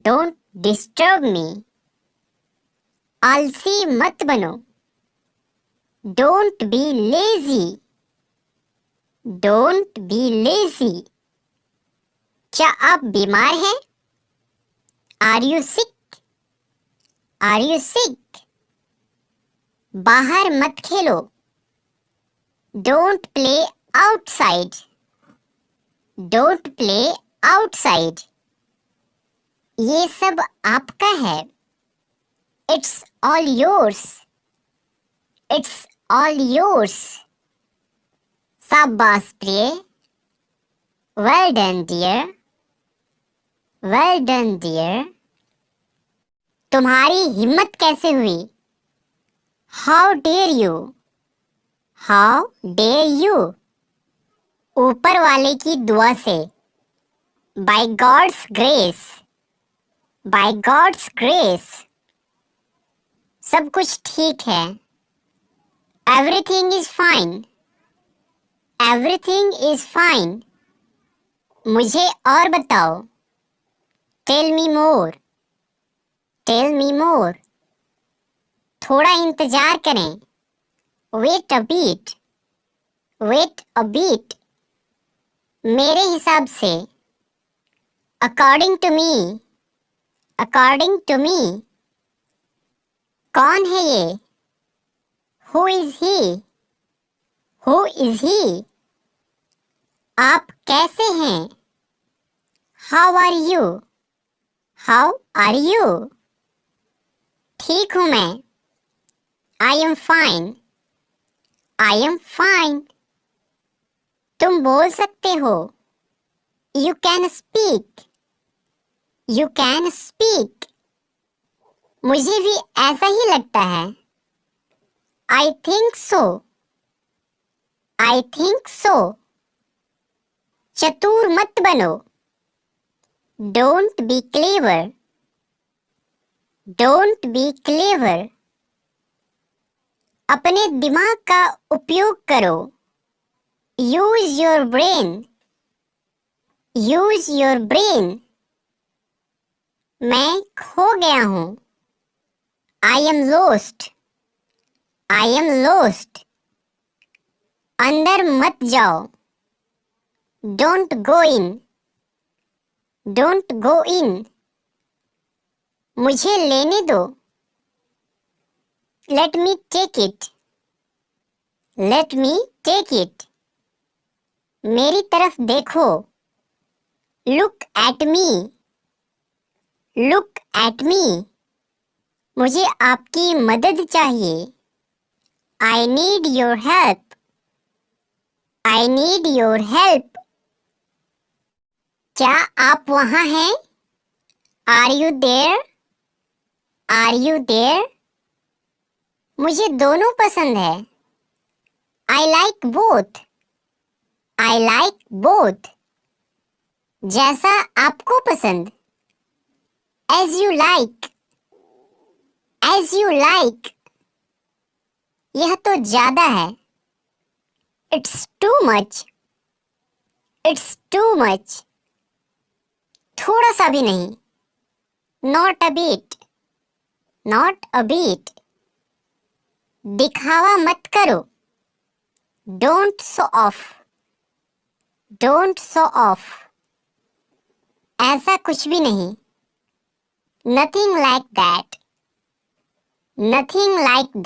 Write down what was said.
Don't disturb me. आलसी मत बनो। Don't be lazy. Don't be lazy. क्या आप बीमार हैं? Are you sick? Are you sick? बाहर मत खेलो। Don't play outside. Don't play outside. ये सब आपका है। It's all yours. It's all yours. शाबाश प्रिय। Well done dear. Well done dear. तुम्हारी हिम्मत कैसे हुई? How dare you? How dare you? ऊपर वाले की दुआ से। By God's grace. By God's grace. सब कुछ ठीक है। Everything is fine. Everything is fine. मुझे और बताओ। Tell me more. Tell me more. थोड़ा इंतजार करें। Wait a bit. Wait a bit. मेरे हिसाब से। According to me. According to me. कौन है ये? Who is he? Who is he? आप कैसे हैं? How are you? How are you? ठीक हूं मैं। I am fine. I am fine. तुम बोल सकते हो। You can speak. You can speak. मुझे भी ऐसा ही लगता है। I think so. I think so. चतुर मत बनो। Don't be clever. Don't be clever. अपने दिमाग का उपयोग करो। Use your brain. Use your brain. मैं खो गया हूं। I am lost. I am lost. अंदर मत जाओ। Don't go in. Don't go in. मुझे लेने दो। Let me take it. Let me take it. मेरी तरफ देखो। Look at me. Look at me. मुझे आपकी मदद चाहिए। I need your help. I need your help. क्या आप वहां हैं? Are you there? Are you there? मुझे दोनों पसंद है। I like both. I like both. जैसा आपको पसंद। As you like. As you like. यह तो ज्यादा है। It's too much. It's too much. थोड़ा सा भी नहीं। Not a bit. Not a bit. दिखावा मत करो। Don't show of. Don't show of. ऐसा कुछ भी नहीं। Nothing like that. Nothing like that.